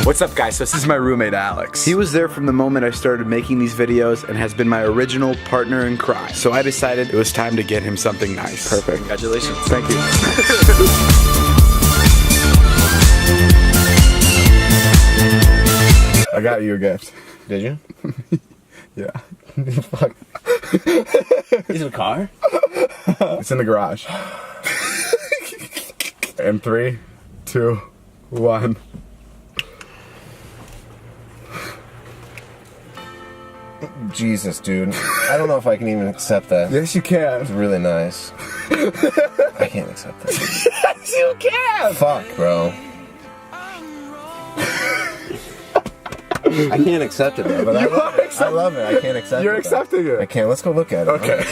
What's up guys, so this is my roommate Alex. He was there from the moment I started making these videos and has been my original partner in crime. So I decided it was time to get him something nice. Perfect. Congratulations. Thank you. I got you a gift. Did you? Yeah. Fuck. Is it a car? It's in the garage. And 3, 2, 1. Jesus, dude. I don't know if I can even accept that. Yes, you can. It's really nice. I can't accept that. Yes, you can. Fuck, bro. I can't accept it, though. But I love it. I can't accept it. You're accepting it. I can't. Let's go look at it. Okay.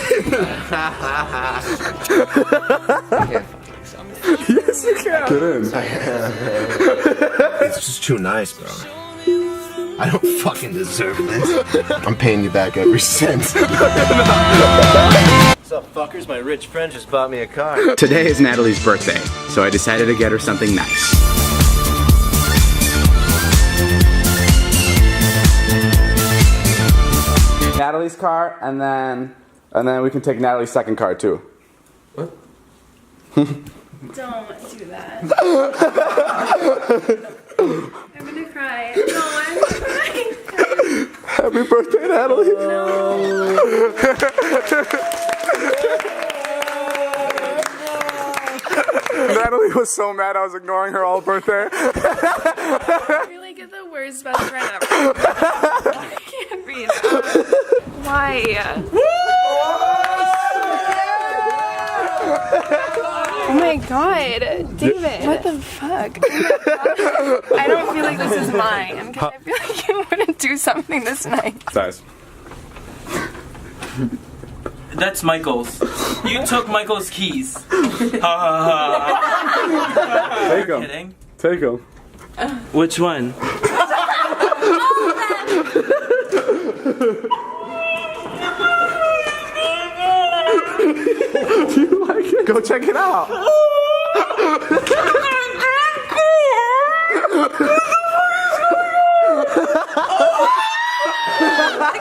Yes, you can. Get in. It's just too nice, bro. I don't fucking deserve this. I'm paying you back every cent. What's up, fuckers? My rich friend just bought me a car. Today is Natalie's birthday, so I decided to get her something nice. Natalie's car, and then we can take Natalie's second car too. What? Don't do that. I'm gonna cry. No, I'm crying. Happy birthday, Natalie. No. Natalie was so mad I was ignoring her all birthday. You're like the worst best friend ever. I can't breathe. Why? Oh my god, David. What the fuck? I don't feel like this is mine. Because I feel like you wouldn't do something this nice. Size. That's Michael's. You took Michael's keys. Ha ha ha. Take them. Kidding? Take them. Which one? Do you like it? Go check it out.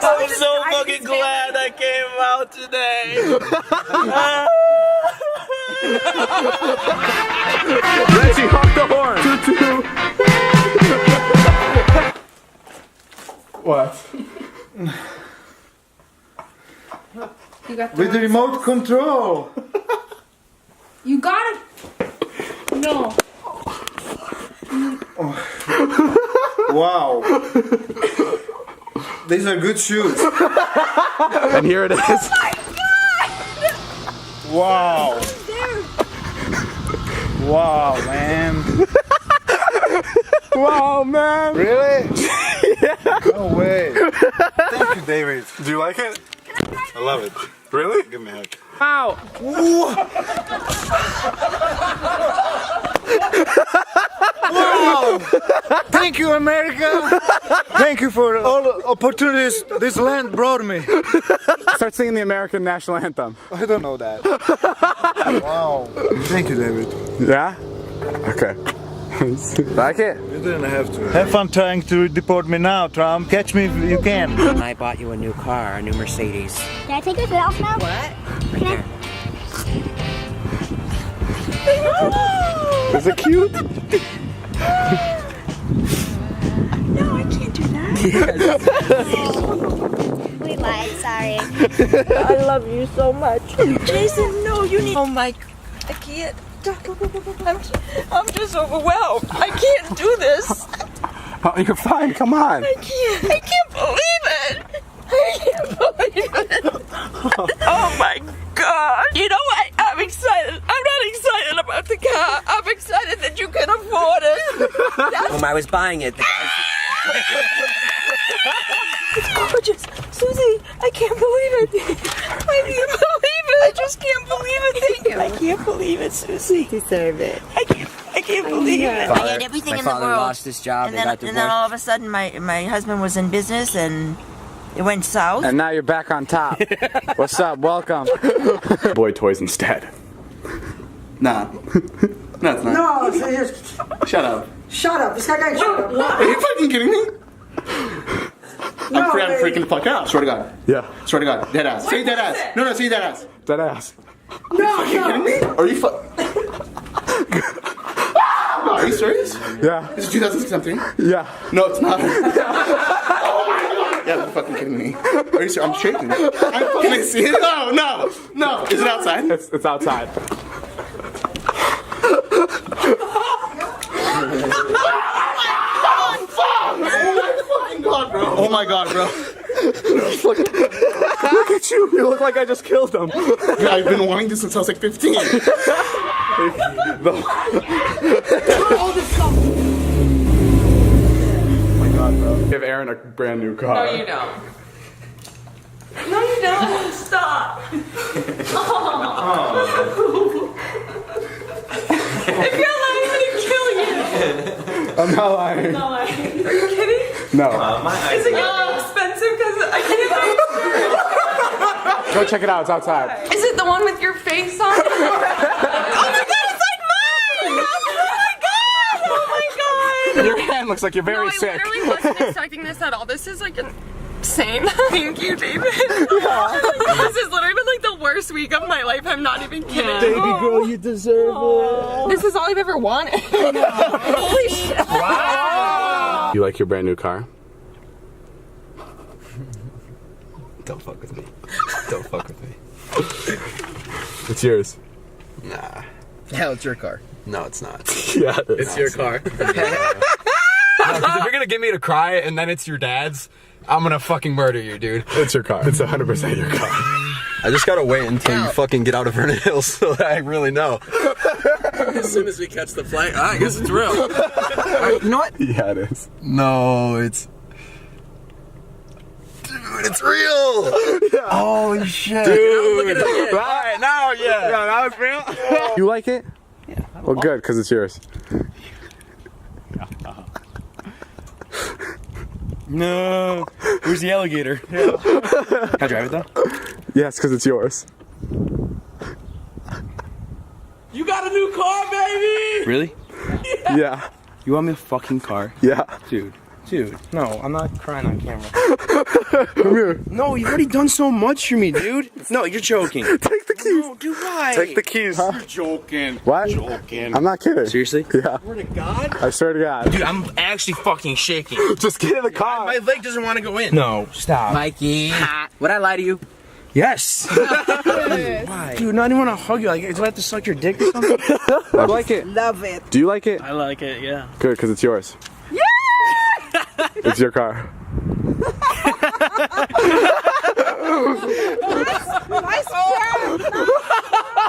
I'm so fucking glad I came out today. Reggie, honk the horn. What? You got With the remote control. You got it. No. Wow. These are good shoes. And here it is. Oh my Wow. Wow, man. Wow, man. Really? Yeah. No way. Thank you, David. Do you like it? I love it. Really? Give me a hug. Wow. Wow. Thank you, America. Thank you for all the opportunities this land brought me. Start singing the American national anthem. I don't know that. Wow. Thank you, David. Yeah? Okay. Like it? You didn't have to. Have fun trying to deport me now, Trump. Catch me if you can. I bought you a new car, a new Mercedes. Can I take your foot off now? What? Can I? Is it cute? No, I can't do that. We lied, sorry. I love you so much. Jason, no, you need. Oh my, I can't. I'm just overwhelmed. I can't do this. Oh, you're fine. Come on. I can't believe it. I can't believe it. Oh my god. You know what? I'm excited. I'm not excited about the car. I'm excited that you can afford it. When I was buying it, It's gorgeous. Susie, I can't believe it. I can't believe it. I just can't believe it. Thank you. I can't believe it, Susie. you deserve it. I can't believe it. Father, I had everything my in the father world. lost his job. And They got then divorced. all of a sudden my husband was in business and it went south. And now you're back on top. What's up? Welcome. Boy toys instead. Nah. That's not. No, Shut up. Shut up. This guy got shut up. Are you fucking kidding me? I'm freaking the fuck out. Swear to God. Yeah. Swear to God. Dead ass. Say dead ass. No, say dead ass. Dead ass. Are you kidding me? Are you Are you serious? Yeah. This is 2016. Yeah. No, it's not. Oh my God. Yeah, you're fucking kidding me. Are you serious? I'm shaking. Can I see it? No. Is it outside? It's outside. Oh my God, bro. Look at you. You look like I just killed him. Yeah, I've been wanting this since I was like 15. Oh my God, bro. Give Aaron a brand new car. No, you don't. No, you don't. Stop. If you're lying, I'm gonna kill you. I'm not lying. No, are you kidding? No. Is it gonna be expensive? Because I can't. Go check it out. It's outside. Is it the one with your face on it? Oh my God, it's like mine! Oh my God! Your hand looks like you're very sick. I literally wasn't expecting this at all. This is like insane. Thank you, David. This has literally been like the worst week of my life. I'm not even kidding. Baby girl, you deserve it. This is all I've ever wanted. Holy shit. Wow. You like your brand new car? Don't fuck with me. Don't fuck with me. It's yours. Nah. Hell, it's your car. No, it's not. Yeah. It's your car. If you're gonna get me to cry and then it's your dad's, I'm gonna fucking murder you, dude. It's your car. It's 100% your car. I just gotta wait until you fucking get out of Vernon Hills so that I really know. As soon as we catch the flight, I guess it's real. You know what? Yeah, it is. No, it's... Dude, it's real! Yeah. Holy shit. Dude. Alright, now, yeah. That was real. You like it? Yeah. Well, good, because it's yours. No. Where's the alligator? Can I drive it though? Yes, because it's yours. You got a new car, baby! Really? Yeah. You want me a fucking car? Yeah. Dude, no, I'm not crying on camera. Come here. No, you've already done so much for me, dude. No, you're joking. Take the keys. No, do why? Take the keys. Huh? Joking. What? Joking. I'm not kidding. Seriously? Yeah. Swear to God? I swear to God. Dude, I'm actually fucking shaking. Just get in the car. My leg doesn't want to go in. No, stop. Mikey, would I lie to you? Yes. Why? Dude, not even want to hug you. Like, do I have to suck your dick or something? I like it. Love it. Do you like it? I like it, yeah. Good, because it's yours. Yeah! It's your car.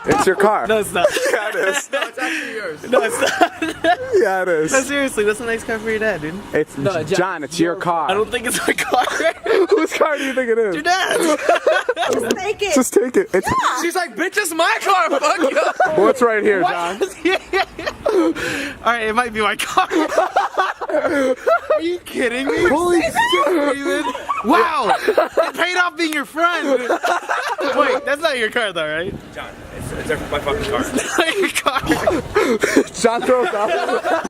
It's your car. No, it's not. Yeah, it is. No, it's actually yours. No, it's not. Yeah, it is. No, seriously, that's a nice car for your dad, dude. It's John, it's your car. I don't think it's my car. Whose car do you think it is? Your dad's. Just take it. Just take it. It's She's like, bitch, it's my car. Fuck you. what's right here, John? Alright, it might be my car. Are you kidding me? Holy shit, David. Wow. It paid off being your friend. Wait, that's not your car though, right? John, it's my fucking car. It's not your car. John throws up.